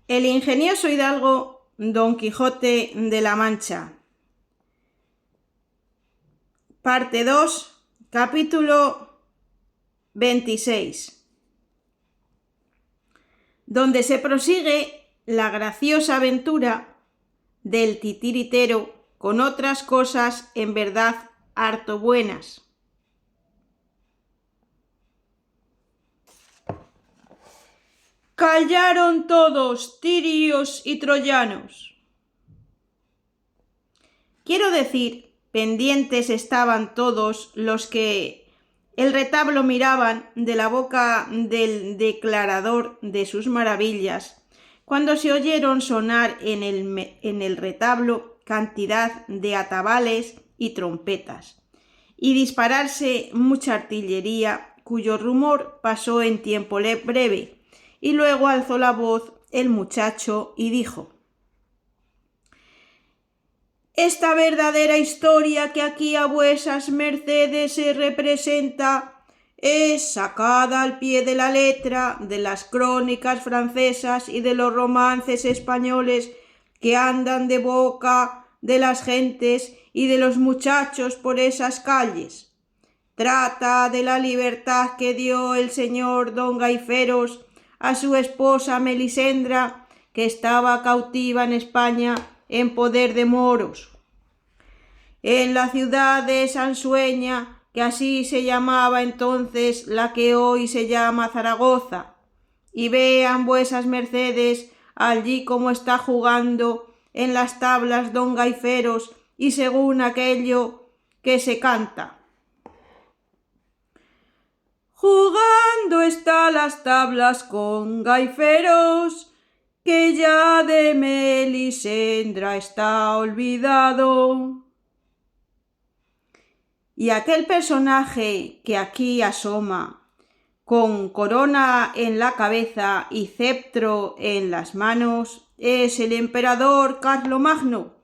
El ingenioso hidalgo Don Quijote de la Mancha. Parte 2, capítulo 26, donde se prosigue la graciosa aventura del titiritero con otras cosas en verdad harto buenas. Callaron todos, tirios y troyanos. Quiero decir, pendientes estaban todos los que el retablo miraban de la boca del declarador de sus maravillas, cuando se oyeron sonar en el retablo cantidad de atabales y trompetas, y dispararse mucha artillería, cuyo rumor pasó en tiempo breve, y luego alzó la voz el muchacho y dijo: esta verdadera historia que aquí a vuesas mercedes se representa es sacada al pie de la letra de las crónicas francesas y de los romances españoles que andan de boca de las gentes y de los muchachos por esas calles. Trata de la libertad que dio el señor don Gaiferos a su esposa Melisendra, que estaba cautiva en España en poder de moros. En la ciudad de Sansueña, que así se llamaba entonces la que hoy se llama Zaragoza, y vean vuesas mercedes allí cómo está jugando en las tablas don Gaiferos, y según aquello que se canta: jugando está las tablas con Gaiferos, que ya de Melisendra está olvidado. Y aquel personaje que aquí asoma, con corona en la cabeza y ceptro en las manos, es el emperador Carlomagno,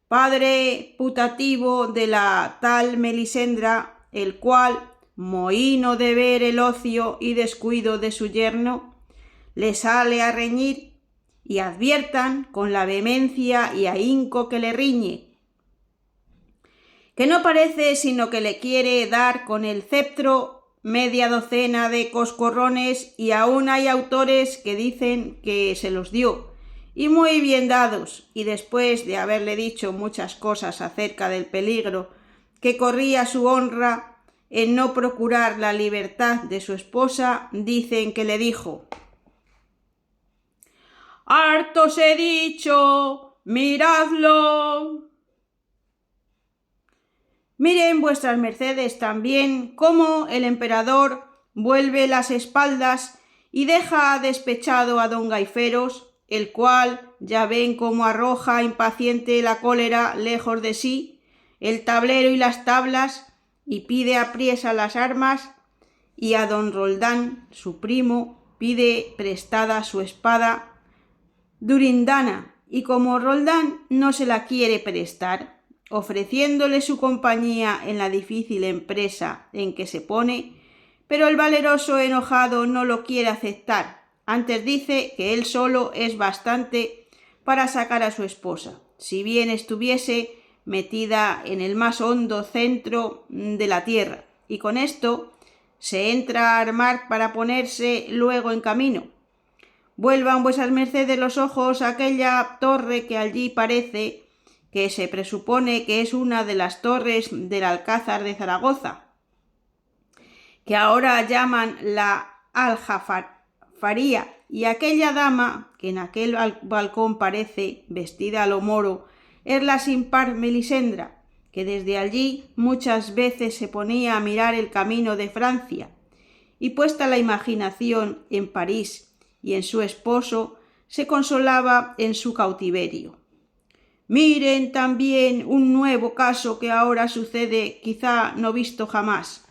padre putativo de la tal Melisendra, el cual, mohíno de ver el ocio y descuido de su yerno, le sale a reñir, y adviertan con la vehemencia y ahínco que le riñe, que no parece sino que le quiere dar con el ceptro media docena de coscorrones, y aún hay autores que dicen que se los dio, y muy bien dados, y después de haberle dicho muchas cosas acerca del peligro que corría su honra en no procurar la libertad de su esposa, dicen que le dijo: harto os he dicho, miradlo. Miren vuestras mercedes también cómo el emperador vuelve las espaldas y deja despechado a don Gaiferos, el cual ya ven cómo arroja impaciente la cólera lejos de sí el tablero y las tablas, y pide apriesa las armas, y a don Roldán, su primo, pide prestada su espada Durindana, y como Roldán no se la quiere prestar, ofreciéndole su compañía en la difícil empresa en que se pone, pero el valeroso enojado no lo quiere aceptar, antes dice que él solo es bastante para sacar a su esposa, si bien estuviese metida en el más hondo centro de la tierra, y con esto se entra a armar para ponerse luego en camino. Vuelvan vuesas mercedes los ojos a aquella torre que allí parece, que se presupone que es una de las torres del Alcázar de Zaragoza, que ahora llaman la Aljafaría, y aquella dama que en aquel balcón parece vestida a lo moro es la sin par Melisendra, que desde allí muchas veces se ponía a mirar el camino de Francia, y puesta la imaginación en París y en su esposo, se consolaba en su cautiverio. Miren también un nuevo caso que ahora sucede, quizá no visto jamás.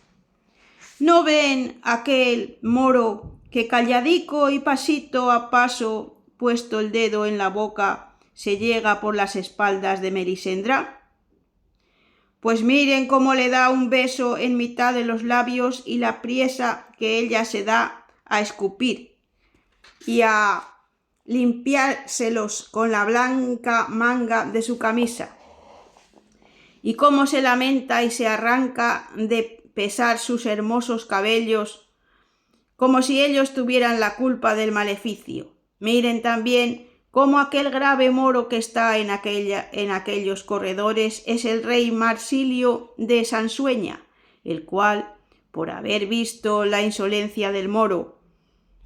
¿No ven aquel moro que calladico y pasito a paso, puesto el dedo en la boca, se llega por las espaldas de Melisendra? Pues miren cómo le da un beso en mitad de los labios y la priesa que ella se da a escupir, y a limpiárselos con la blanca manga de su camisa, y cómo se lamenta y se arranca de pesar sus hermosos cabellos, como si ellos tuvieran la culpa del maleficio. Miren también cómo aquel grave moro que está en aquellos corredores es el rey Marsilio de Sansueña, el cual, por haber visto la insolencia del moro,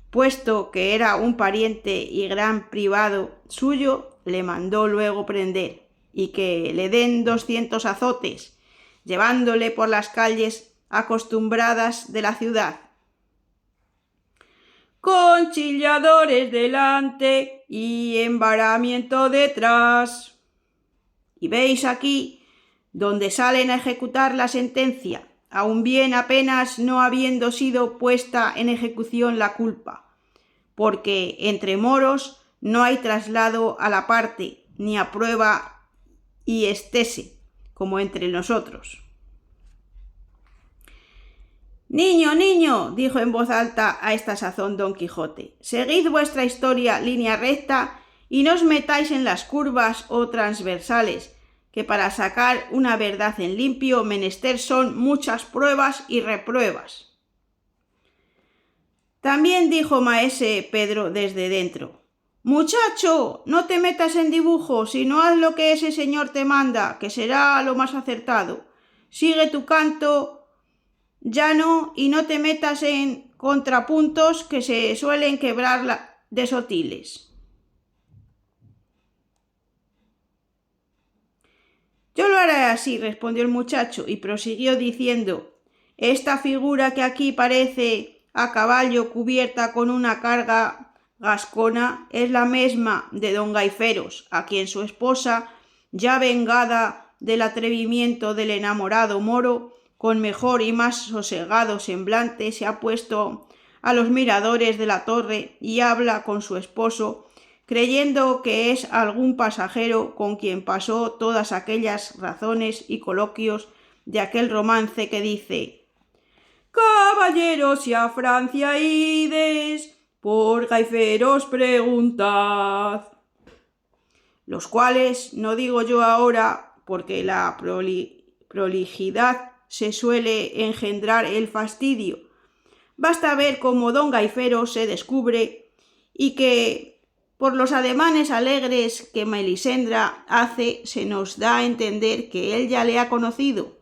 puesto que era un pariente y gran privado suyo, le mandó luego prender y que le den 200 azotes, llevándole por las calles acostumbradas de la ciudad, con chilladores delante y embaramiento detrás. Y veis aquí donde salen a ejecutar la sentencia, aun bien apenas no habiendo sido puesta en ejecución la culpa, porque entre moros no hay traslado a la parte, ni a prueba y estese, como entre nosotros. Niño, niño, dijo en voz alta a esta sazón Don Quijote, seguid vuestra historia línea recta y no os metáis en las curvas o transversales, que para sacar una verdad en limpio menester son muchas pruebas y repruebas. También dijo maese Pedro desde dentro, muchacho, no te metas en dibujo, sino haz lo que ese señor te manda, que será lo más acertado. Sigue tu canto llano y no te metas en contrapuntos que se suelen quebrar de sotiles. Yo lo haré así, respondió el muchacho, y prosiguió diciendo, esta figura que aquí parece a caballo cubierta con una carga gascona es la mesma de don Gaiferos, a quien su esposa, ya vengada del atrevimiento del enamorado moro, con mejor y más sosegado semblante se ha puesto a los miradores de la torre y habla con su esposo, creyendo que es algún pasajero con quien pasó todas aquellas razones y coloquios de aquel romance que dice: caballeros, si a Francia ides, por Gaiferos preguntad. Los cuales no digo yo ahora, porque la prolijidad se suele engendrar el fastidio. Basta ver cómo don Gaifero se descubre y que por los ademanes alegres que Melisendra hace se nos da a entender que él ya le ha conocido.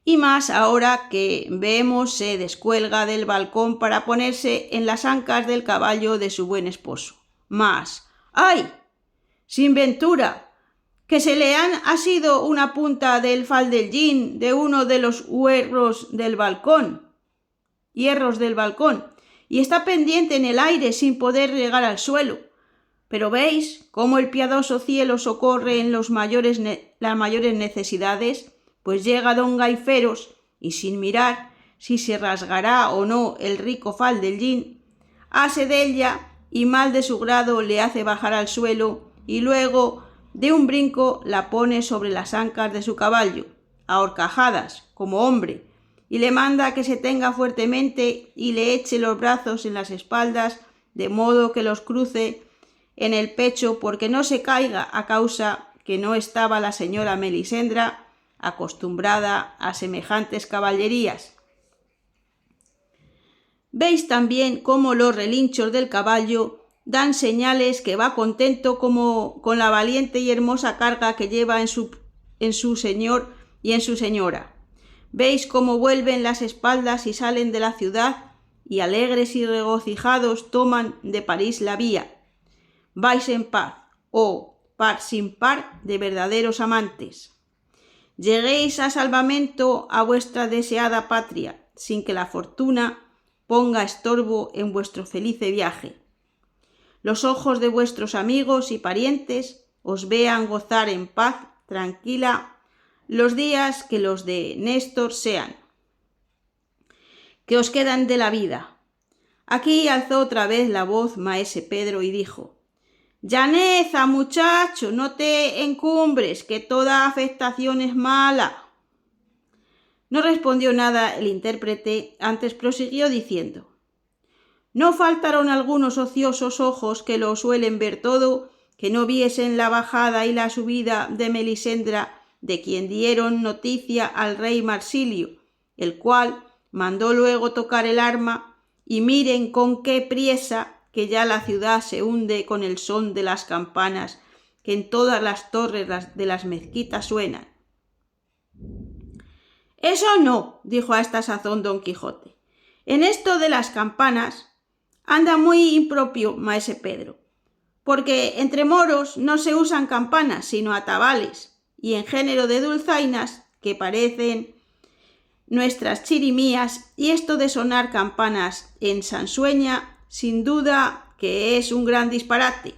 Y más ahora que vemos se descuelga del balcón para ponerse en las ancas del caballo de su buen esposo. Mas, ¡ay! Sin ventura, que se le han asido una punta del faldellín de uno de los hierros del balcón, y está pendiente en el aire sin poder llegar al suelo. Pero veis cómo el piadoso cielo socorre en las mayores necesidades, pues llega don Gaiferos y sin mirar si se rasgará o no el rico faldellín, ase de ella y mal de su grado le hace bajar al suelo y luego de un brinco la pone sobre las ancas de su caballo, a horcajadas, como hombre, y le manda que se tenga fuertemente y le eche los brazos en las espaldas, de modo que los cruce en el pecho, porque no se caiga, a causa que no estaba la señora Melisendra acostumbrada a semejantes caballerías. Veis también cómo los relinchos del caballo dan señales que va contento como con la valiente y hermosa carga que lleva en su señor y en su señora. Veis cómo vuelven las espaldas y salen de la ciudad y alegres y regocijados toman de París la vía. Vais en paz, par sin par de verdaderos amantes. Lleguéis a salvamento a vuestra deseada patria, sin que la fortuna ponga estorbo en vuestro felice viaje. Los ojos de vuestros amigos y parientes os vean gozar en paz tranquila los días que los de Néstor sean, que os quedan de la vida. Aquí alzó otra vez la voz maese Pedro y dijo: Llaneza, muchacho, no te encumbres, que toda afectación es mala. No respondió nada el intérprete, antes prosiguió diciendo: No faltaron algunos ociosos ojos que lo suelen ver todo, que no viesen la bajada y la subida de Melisendra, de quien dieron noticia al rey Marsilio, el cual mandó luego tocar el arma, y miren con qué priesa, que ya la ciudad se hunde con el son de las campanas, que en todas las torres de las mezquitas suenan. Eso no, dijo a esta sazón don Quijote. En esto de las campanas anda muy impropio maese Pedro, porque entre moros no se usan campanas, sino atabales, y en género de dulzainas, que parecen nuestras chirimías, y esto de sonar campanas en Sansueña, sin duda que es un gran disparate.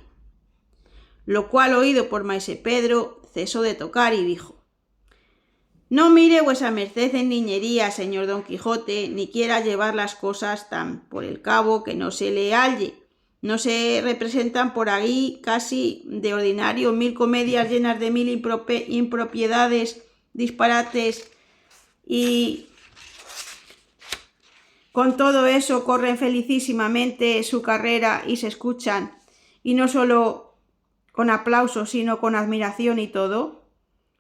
Lo cual, oído por maese Pedro, cesó de tocar y dijo: No mire vuesa merced en niñería, señor don Quijote, ni quiera llevar las cosas tan por el cabo que no se le halle. No se representan por ahí casi de ordinario 1000 comedias llenas de 1000 impropiedades, disparates, y con todo eso corren felicísimamente su carrera y se escuchan, y no solo con aplausos, sino con admiración y todo.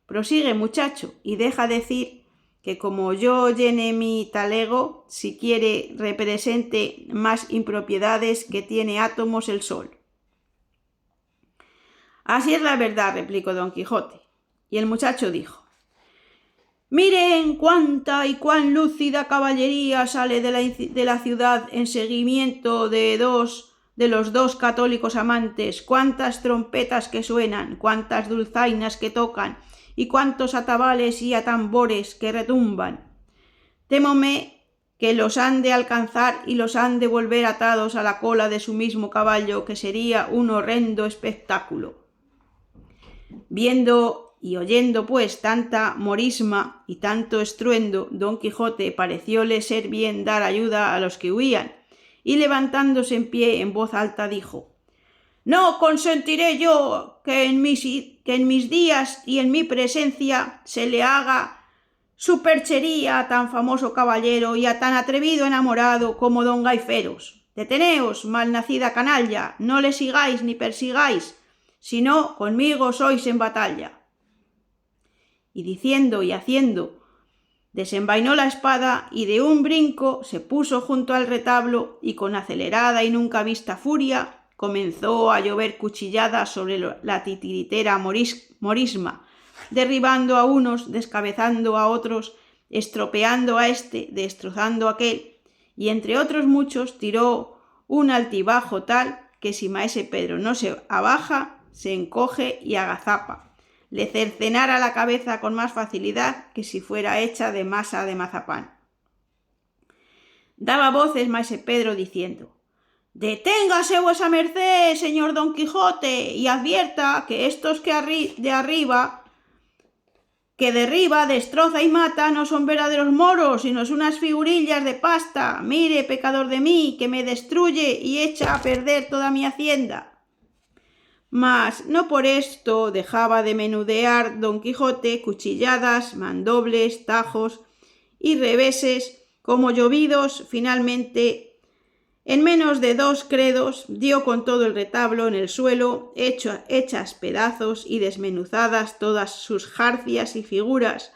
Prosigue, muchacho, y deja decir que como yo llene mi talego, si quiere represente más impropiedades que tiene átomos el sol. Así es la verdad, replicó don Quijote. Y el muchacho dijo: Miren cuánta y cuán lúcida caballería sale de la ciudad en seguimiento de los dos católicos amantes, cuántas trompetas que suenan, cuántas dulzainas que tocan, y cuántos atabales y atambores que retumban. Témome que los han de alcanzar y los han de volver atados a la cola de su mismo caballo, que sería un horrendo espectáculo. Viendo y oyendo pues tanta morisma y tanto estruendo, don Quijote parecióle ser bien dar ayuda a los que huían, y levantándose en pie en voz alta dijo: No consentiré yo que en mis días y en mi presencia se le haga superchería a tan famoso caballero y a tan atrevido enamorado como don Gaiferos. Deteneos, malnacida canalla, no le sigáis ni persigáis, sino conmigo sois en batalla. Y diciendo y haciendo, desenvainó la espada y de un brinco se puso junto al retablo y con acelerada y nunca vista furia comenzó a llover cuchilladas sobre la titiritera morisma, derribando a unos, descabezando a otros, estropeando a este, destrozando a aquel, y entre otros muchos tiró un altibajo tal que si maese Pedro no se abaja, se encoge y agazapa. Le cercenara la cabeza con más facilidad que si fuera hecha de masa de mazapán. Daba voces maese Pedro diciendo: Deténgase vuesa merced, señor don Quijote, y advierta que estos que derriba, destroza y mata no son verdaderos moros, sino unas figurillas de pasta. Mire, pecador de mí, que me destruye y echa a perder toda mi hacienda. Mas no por esto dejaba de menudear don Quijote cuchilladas, mandobles, tajos y reveses como llovidos. Finalmente, en menos de 2 credos, dio con todo el retablo en el suelo, hechas pedazos y desmenuzadas todas sus jarcias y figuras,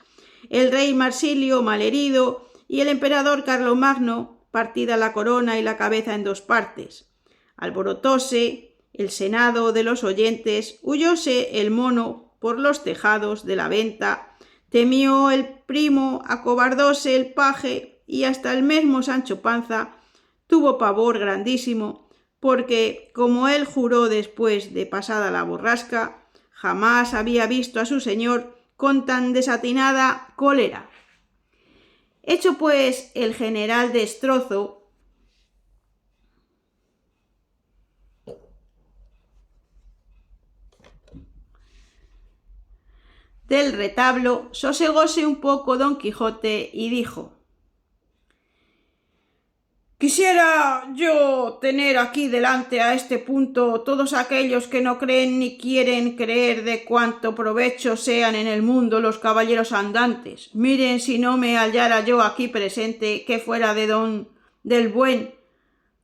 el rey Marsilio malherido y el emperador Carlomagno partida la corona y la cabeza en 2 partes. Alborotóse el senado de los oyentes, huyóse el mono por los tejados de la venta, temió el primo, acobardóse el paje, y hasta el mesmo Sancho Panza tuvo pavor grandísimo, porque, como él juró después de pasada la borrasca, jamás había visto a su señor con tan desatinada cólera. Hecho pues el general destrozo, del retablo, sosegóse un poco don Quijote y dijo: Quisiera yo tener aquí delante a este punto todos aquellos que no creen ni quieren creer de cuánto provecho sean en el mundo los caballeros andantes. Miren si no me hallara yo aquí presente que fuera del buen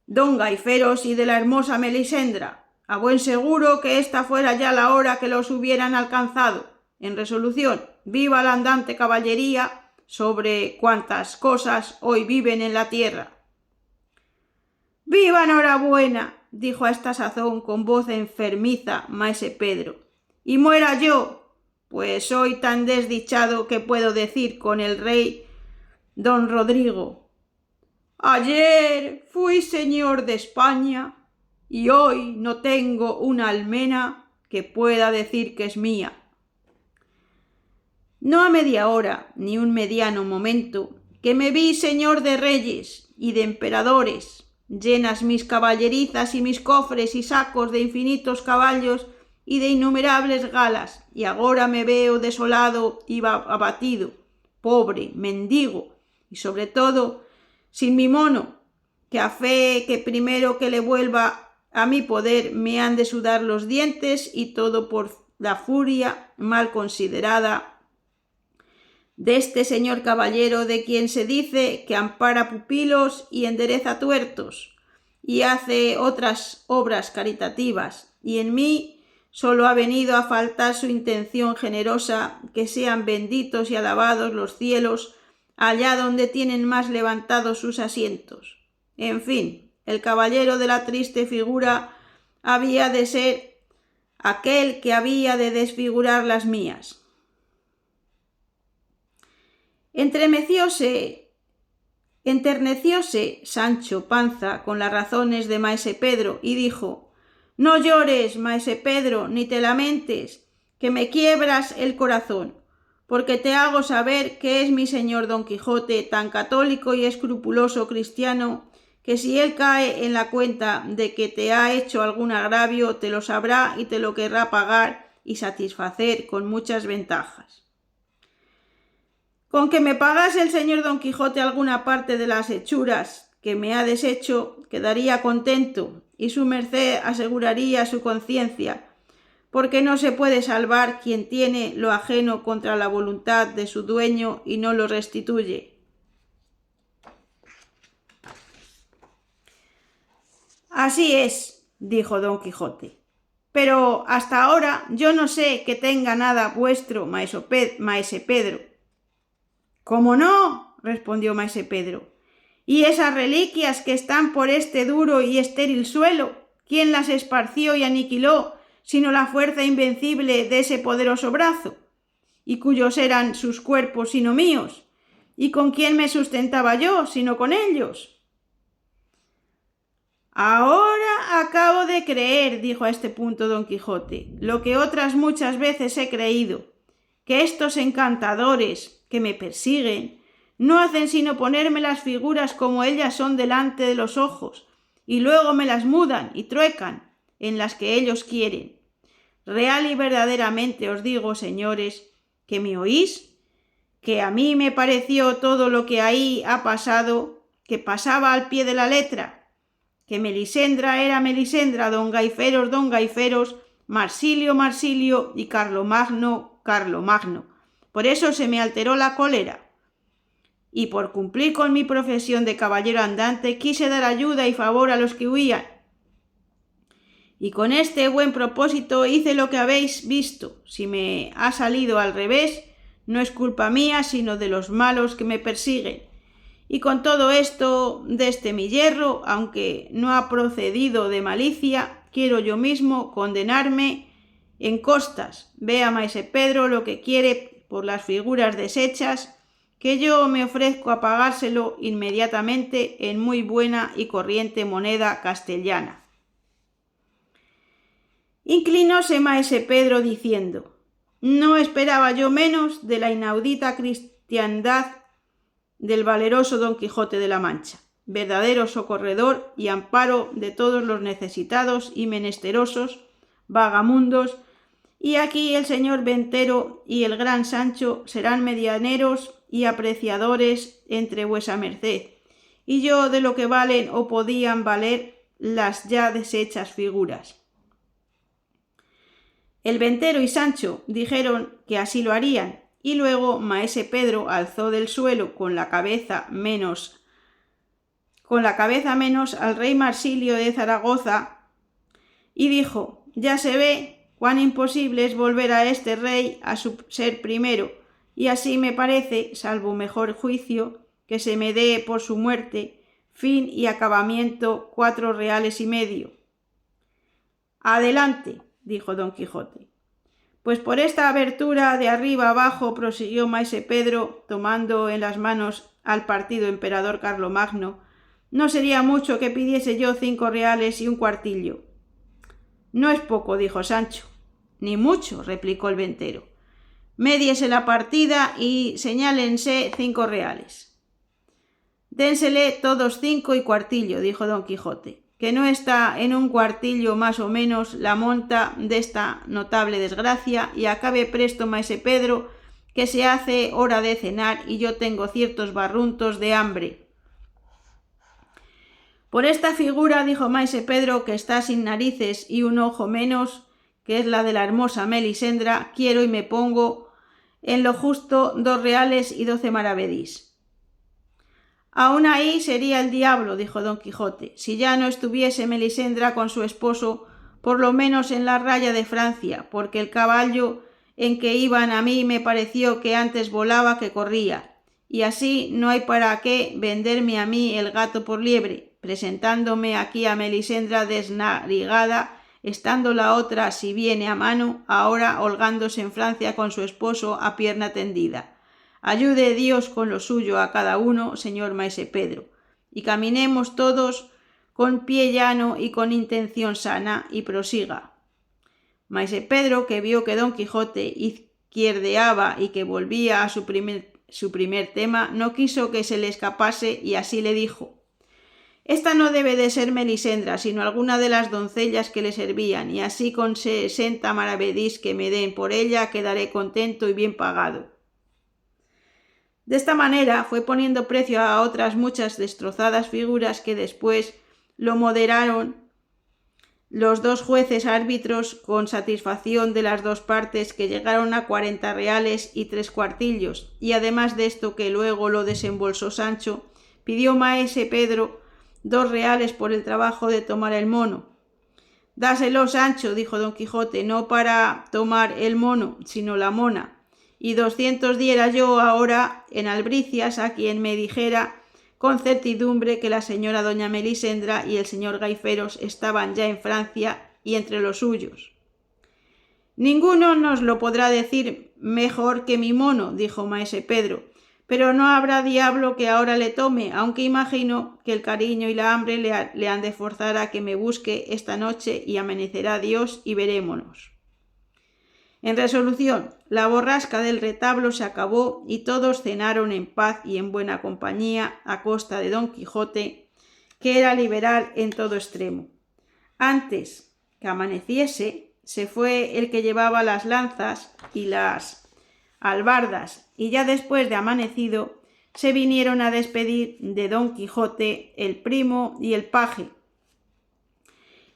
don Gaiferos y de la hermosa Melisendra. A buen seguro que esta fuera ya la hora que los hubieran alcanzado. En resolución, viva la andante caballería sobre cuantas cosas hoy viven en la tierra. ¡Viva enhorabuena!, dijo a esta sazón con voz enfermiza maese Pedro. ¡Y muera yo! Pues soy tan desdichado que puedo decir con el rey don Rodrigo: ayer fui señor de España y hoy no tengo una almena que pueda decir que es mía. No a media hora, ni un mediano momento, que me vi señor de reyes y de emperadores, llenas mis caballerizas y mis cofres y sacos de infinitos caballos y de innumerables galas, y agora me veo desolado y abatido, pobre, mendigo, y sobre todo sin mi mono, que a fe que primero que le vuelva a mi poder me han de sudar los dientes, y todo por la furia mal considerada de este señor caballero, de quien se dice que ampara pupilos y endereza tuertos y hace otras obras caritativas, y en mí solo ha venido a faltar su intención generosa. Que sean benditos y alabados los cielos allá donde tienen más levantados sus asientos. En fin, el caballero de la triste figura había de ser aquel que había de desfigurar las mías. Enternecióse Sancho Panza con las razones de maese Pedro y dijo: no llores, maese Pedro, ni te lamentes, que me quiebras el corazón, porque te hago saber que es mi señor Don Quijote tan católico y escrupuloso cristiano, que si él cae en la cuenta de que te ha hecho algún agravio, te lo sabrá y te lo querrá pagar y satisfacer con muchas ventajas. Con que me pagase el señor Don Quijote alguna parte de las hechuras que me ha deshecho, quedaría contento, y su merced aseguraría su conciencia, porque no se puede salvar quien tiene lo ajeno contra la voluntad de su dueño y no lo restituye. Así es, dijo Don Quijote, pero hasta ahora yo no sé que tenga nada vuestro, maese Pedro. ¿Cómo no?, respondió maese Pedro. ¿Y esas reliquias que están por este duro y estéril suelo? ¿Quién las esparció y aniquiló, sino la fuerza invencible de ese poderoso brazo? ¿Y cuyos eran sus cuerpos sino míos? ¿Y con quién me sustentaba yo, sino con ellos? Ahora acabo de creer, dijo a este punto Don Quijote, lo que otras muchas veces he creído, que estos encantadores que me persiguen no hacen sino ponerme las figuras como ellas son delante de los ojos, y luego me las mudan y truecan en las que ellos quieren. Real y verdaderamente os digo, señores, que me oís, que a mí me pareció todo lo que ahí ha pasado, que pasaba al pie de la letra, que Melisendra era Melisendra, don Gaiferos, Marsilio y Carlomagno. Por eso se me alteró la cólera, y por cumplir con mi profesión de caballero andante quise dar ayuda y favor a los que huían. Y con este buen propósito hice lo que habéis visto. Si me ha salido al revés, no es culpa mía, sino de los malos que me persiguen. Y con todo esto, de este mi yerro, aunque no ha procedido de malicia, quiero yo mismo condenarme en costas. Vea maese Pedro lo que quiere por las figuras deshechas, que yo me ofrezco a pagárselo inmediatamente en muy buena y corriente moneda castellana. Inclinóse maese Pedro diciendo: no esperaba yo menos de la inaudita cristiandad del valeroso Don Quijote de la Mancha, verdadero socorredor y amparo de todos los necesitados y menesterosos, vagamundos, y aquí el señor Ventero y el gran Sancho serán medianeros y apreciadores entre vuesa merced, y yo de lo que valen o podían valer las ya deshechas figuras. El Ventero y Sancho dijeron que así lo harían, y luego maese Pedro alzó del suelo con la cabeza menos con la cabeza menos al rey Marsilio de Zaragoza, y dijo: «Ya se ve cuán imposible es volver a este rey a su ser primero, y así me parece, salvo mejor juicio, que se me dé por su muerte fin y acabamiento 4 reales y medio». «Adelante», dijo Don Quijote. «Pues por esta abertura de arriba abajo», prosiguió Maese Pedro, tomando en las manos al partido emperador Carlomagno, «no sería mucho que pidiese yo 5 reales y un cuartillo». «No es poco», dijo Sancho. «Ni mucho», replicó el ventero. «Médiese la partida y señálense 5 reales». «Dénsele todos 5 y cuartillo», dijo Don Quijote, «que no está en un cuartillo más o menos la monta de esta notable desgracia, y acabe presto, Maese Pedro, que se hace hora de cenar y yo tengo ciertos barruntos de hambre». «Por esta figura», dijo Maese Pedro, «que está sin narices y un ojo menos, que es la de la hermosa Melisendra, quiero y me pongo en lo justo 2 reales y 12 maravedís». «Aún ahí sería el diablo», dijo Don Quijote, «si ya no estuviese Melisendra con su esposo, por lo menos en la raya de Francia, porque el caballo en que iban a mí me pareció que antes volaba que corría, y así no hay para qué venderme a mí el gato por liebre, presentándome aquí a Melisendra desnarigada, estando la otra, si viene a mano, ahora holgándose en Francia con su esposo a pierna tendida. Ayude Dios con lo suyo a cada uno, señor Maese Pedro, y caminemos todos con pie llano y con intención sana, y prosiga». Maese Pedro, que vio que Don Quijote izquierdeaba y que volvía a su primer tema, no quiso que se le escapase, y así le dijo: «Esta no debe de ser Melisendra, sino alguna de las doncellas que le servían, y así con 60 maravedís que me den por ella quedaré contento y bien pagado». De esta manera fue poniendo precio a otras muchas destrozadas figuras que después lo moderaron los 2 jueces árbitros con satisfacción de las 2 partes, que llegaron a 40 reales y 3 cuartillos, y además de esto, que luego lo desembolsó Sancho, pidió Maese Pedro 2 reales por el trabajo de tomar el mono. «Dáselo, Sancho», dijo Don Quijote, «no para tomar el mono, sino la mona, y 200 diera yo ahora en albricias a quien me dijera con certidumbre que la señora doña Melisendra y el señor Gaiferos estaban ya en Francia y entre los suyos». «Ninguno nos lo podrá decir mejor que mi mono», dijo Maese Pedro, «pero no habrá diablo que ahora le tome, aunque imagino que el cariño y la hambre le han de forzar a que me busque esta noche, y amanecerá Dios y verémonos». En resolución, la borrasca del retablo se acabó y todos cenaron en paz y en buena compañía a costa de Don Quijote, que era liberal en todo extremo. Antes que amaneciese, se fue el que llevaba las lanzas y las albardas, y ya después de amanecido se vinieron a despedir de Don Quijote el primo y el paje,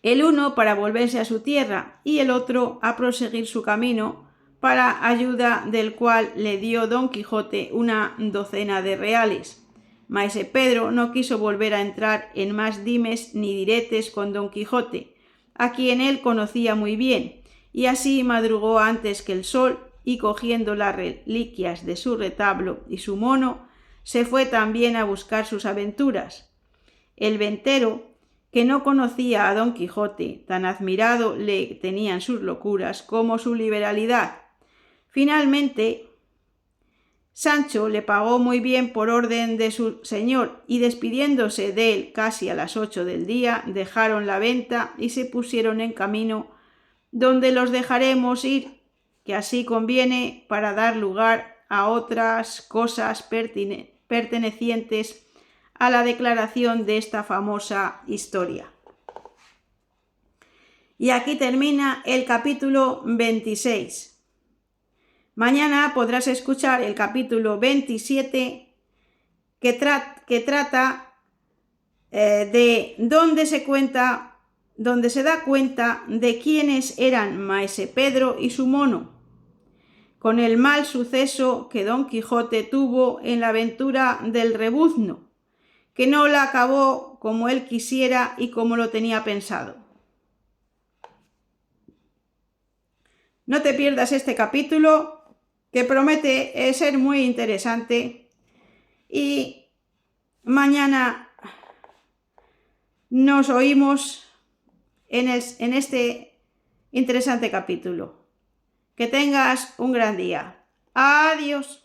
el uno para volverse a su tierra y el otro a proseguir su camino, para ayuda del cual le dio Don Quijote 12 de reales. Maese Pedro no quiso volver a entrar en más dimes ni diretes con Don Quijote, a quien él conocía muy bien, y así madrugó antes que el sol, y cogiendo las reliquias de su retablo y su mono, se fue también a buscar sus aventuras. El ventero, que no conocía a Don Quijote, tan admirado le tenían sus locuras como su liberalidad. Finalmente, Sancho le pagó muy bien por orden de su señor, y despidiéndose de él casi a las 8 del día, dejaron la venta y se pusieron en camino, donde los dejaremos ir, que así conviene para dar lugar a otras cosas pertenecientes a la declaración de esta famosa historia. Y aquí termina el capítulo 26. Mañana podrás escuchar el capítulo 27 que trata de donde se da cuenta de quiénes eran Maese Pedro y su mono, con el mal suceso que Don Quijote tuvo en la aventura del rebuzno, que no la acabó como él quisiera y como lo tenía pensado. No te pierdas este capítulo, que promete ser muy interesante, y mañana nos oímos en este interesante capítulo. Que tengas un gran día. Adiós.